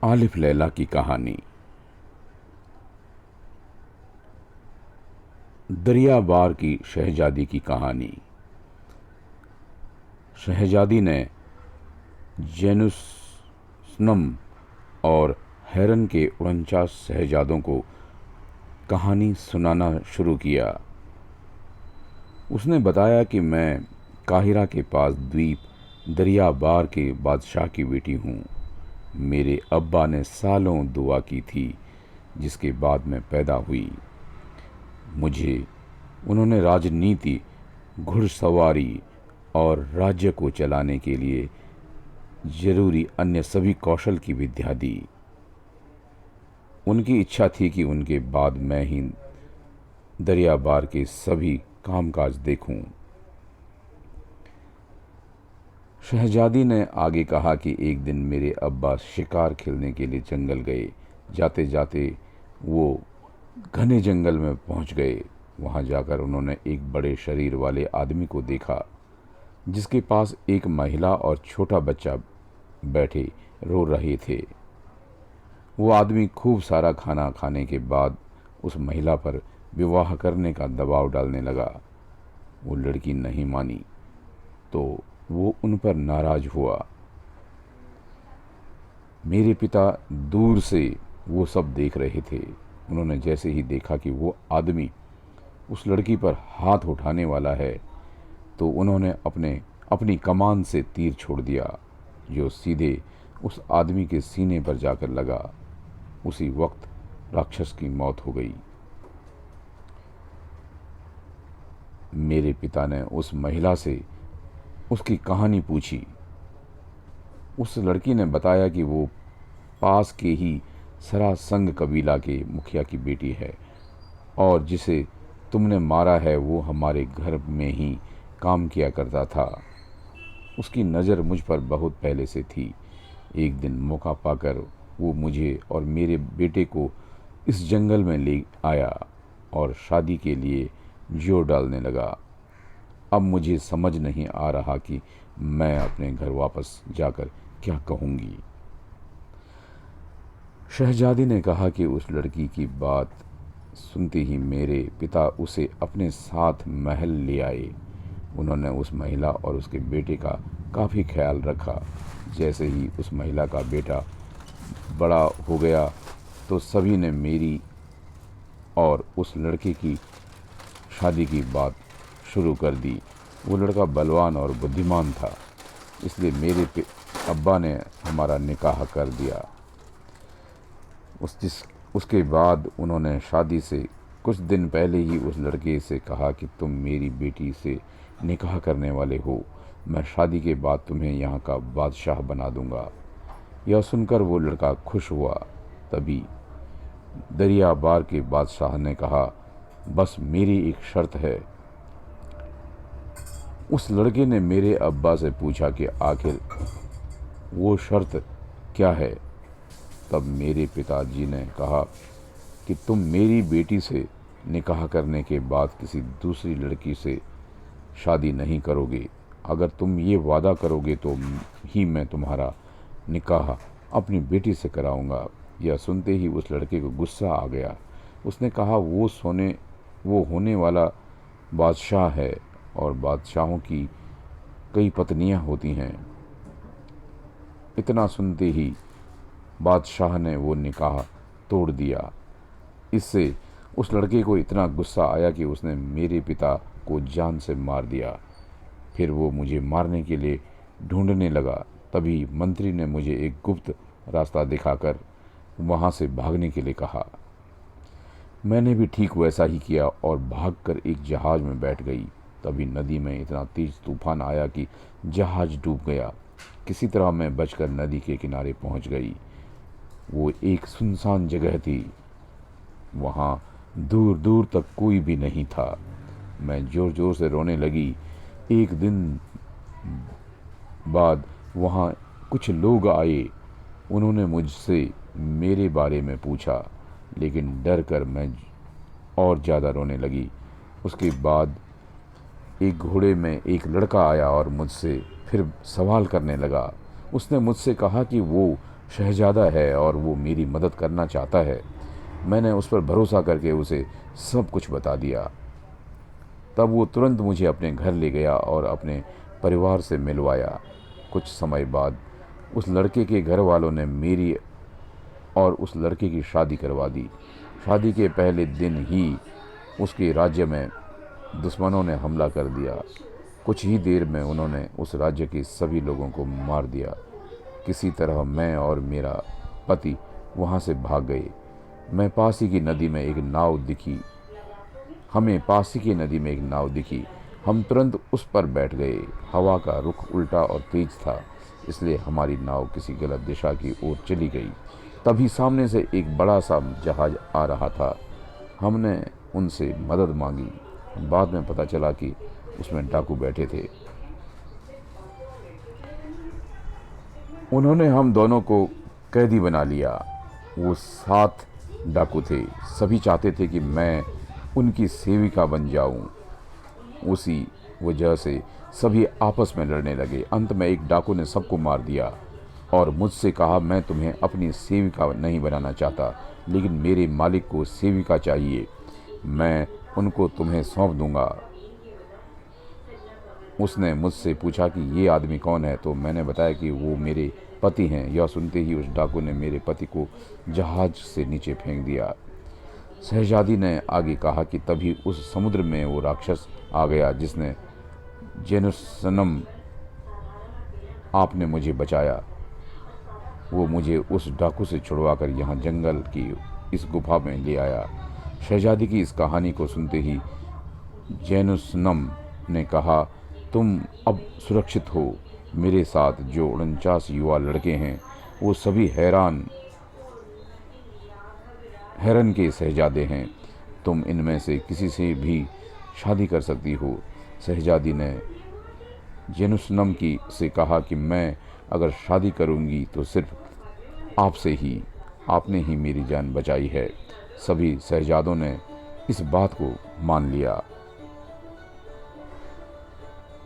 आलिफ लैला की कहानी। दरियाबार की शहजादी की कहानी। शहजादी ने जेनुसनम और हेरन के 49 शहजादों को कहानी सुनाना शुरू किया। उसने बताया कि मैं काहिरा के पास द्वीप दरियाबार के बादशाह की बेटी हूँ। मेरे अब्बा ने सालों दुआ की थी, जिसके बाद मैं पैदा हुई। मुझे उन्होंने राजनीति, घुड़सवारी और राज्य को चलाने के लिए जरूरी अन्य सभी कौशल की विद्या दी। उनकी इच्छा थी कि उनके बाद मैं ही दरियाबार के सभी कामकाज देखूं। शहजादी ने आगे कहा कि एक दिन मेरे अब्बा शिकार खेलने के लिए जंगल गए। जाते जाते वो घने जंगल में पहुंच गए। वहां जाकर उन्होंने एक बड़े शरीर वाले आदमी को देखा, जिसके पास एक महिला और छोटा बच्चा बैठे रो रहे थे। वो आदमी खूब सारा खाना खाने के बाद उस महिला पर विवाह करने का दबाव डालने लगा। वो लड़की नहीं मानी तो वो उन पर नाराज हुआ। मेरे पिता दूर से वो सब देख रहे थे। उन्होंने जैसे ही देखा कि वो आदमी उस लड़की पर हाथ उठाने वाला है, तो उन्होंने अपनी कमान से तीर छोड़ दिया, जो सीधे उस आदमी के सीने पर जाकर लगा। उसी वक्त राक्षस की मौत हो गई। मेरे पिता ने उस महिला से उसकी कहानी पूछी। उस लड़की ने बताया कि वो पास के ही सरासंग कबीला के मुखिया की बेटी है, और जिसे तुमने मारा है वो हमारे घर में ही काम किया करता था। उसकी नज़र मुझ पर बहुत पहले से थी। एक दिन मौका पाकर वो मुझे और मेरे बेटे को इस जंगल में ले आया और शादी के लिए जोर डालने लगा। अब मुझे समझ नहीं आ रहा कि मैं अपने घर वापस जाकर क्या कहूँगी। शहजादी ने कहा कि उस लड़की की बात सुनते ही मेरे पिता उसे अपने साथ महल ले आए। उन्होंने उस महिला और उसके बेटे का काफ़ी ख्याल रखा। जैसे ही उस महिला का बेटा बड़ा हो गया तो सभी ने मेरी और उस लड़के की शादी की बात शुरू कर दी। वो लड़का बलवान और बुद्धिमान था, इसलिए मेरे अब्बा ने हमारा निकाह कर दिया। उसके बाद उन्होंने शादी से कुछ दिन पहले ही उस लड़के से कहा कि तुम मेरी बेटी से निकाह करने वाले हो। मैं शादी के बाद तुम्हें यहाँ का बादशाह बना दूंगा। यह सुनकर वो लड़का खुश हुआ। तभी दरियाबार के बादशाह ने कहा, बस मेरी एक शर्त है। उस लड़के ने मेरे अब्बा से पूछा कि आखिर वो शर्त क्या है। तब मेरे पिताजी ने कहा कि तुम मेरी बेटी से निकाह करने के बाद किसी दूसरी लड़की से शादी नहीं करोगे। अगर तुम ये वादा करोगे तो ही मैं तुम्हारा निकाह अपनी बेटी से कराऊंगा। यह सुनते ही उस लड़के को गुस्सा आ गया। उसने कहा, वो होने वाला बादशाह है और बादशाहों की कई पत्नियां होती हैं। इतना सुनते ही बादशाह ने वो निकाह तोड़ दिया। इससे उस लड़के को इतना गुस्सा आया कि उसने मेरे पिता को जान से मार दिया। फिर वो मुझे मारने के लिए ढूंढने लगा। तभी मंत्री ने मुझे एक गुप्त रास्ता दिखाकर वहाँ से भागने के लिए कहा। मैंने भी ठीक वैसा ही किया और भागकर एक जहाज़ में बैठ गई। तभी नदी में इतना तेज तूफान आया कि जहाज़ डूब गया। किसी तरह मैं बचकर नदी के किनारे पहुंच गई। वो एक सुनसान जगह थी। वहाँ दूर दूर तक कोई भी नहीं था। मैं ज़ोर ज़ोर से रोने लगी। एक दिन बाद वहाँ कुछ लोग आए। उन्होंने मुझसे मेरे बारे में पूछा, लेकिन डर कर मैं और ज़्यादा रोने लगी। उसके बाद एक घोड़े में एक लड़का आया और मुझसे फिर सवाल करने लगा। उसने मुझसे कहा कि वो शहजादा है और वो मेरी मदद करना चाहता है। मैंने उस पर भरोसा करके उसे सब कुछ बता दिया। तब वो तुरंत मुझे अपने घर ले गया और अपने परिवार से मिलवाया। कुछ समय बाद उस लड़के के घर वालों ने मेरी और उस लड़के की शादी करवा दी। शादी के पहले दिन ही उसके राज्य में दुश्मनों ने हमला कर दिया। कुछ ही देर में उन्होंने उस राज्य के सभी लोगों को मार दिया। किसी तरह मैं और मेरा पति वहाँ से भाग गए। मैं पास ही की नदी में एक नाव दिखी हमें पास ही की नदी में एक नाव दिखी। हम तुरंत उस पर बैठ गए। हवा का रुख उल्टा और तेज था, इसलिए हमारी नाव किसी गलत दिशा की ओर चली गई। तभी सामने से एक बड़ा सा जहाज आ रहा था। हमने उनसे मदद मांगी। बाद में पता चला कि उसमें डाकू बैठे थे। उन्होंने हम दोनों को कैदी बना लिया। वो 7 डाकू थे। सभी चाहते थे कि मैं उनकी सेविका बन जाऊं। उसी वजह से सभी आपस में लड़ने लगे। अंत में एक डाकू ने सबको मार दिया और मुझसे कहा, मैं तुम्हें अपनी सेविका नहीं बनाना चाहता, लेकिन मेरे मालिक को सेविका चाहिए। मैं उनको तुम्हें सौंप दूंगा। उसने मुझसे पूछा कि ये आदमी कौन है, तो मैंने बताया कि वो मेरे पति हैं। यह सुनते ही उस डाकू ने मेरे पति को जहाज से नीचे फेंक दिया। शहजादी ने आगे कहा कि तभी उस समुद्र में वो राक्षस आ गया जिसने जेनुसनम, आपने मुझे बचाया। वो मुझे उस डाकू से छुड़वाकर यहाँ जंगल की इस गुफा में ले आया। शहजादी की इस कहानी को सुनते ही जेनुसनम ने कहा, तुम अब सुरक्षित हो। मेरे साथ जो 49 युवा लड़के हैं वो सभी हेरन के शहजादे हैं। तुम इनमें से किसी से भी शादी कर सकती हो। शहजादी ने जेनुसनम की से कहा कि मैं अगर शादी करूंगी तो सिर्फ आपसे ही, आपने ही मेरी जान बचाई है। सभी शहजादों ने इस बात को मान लिया।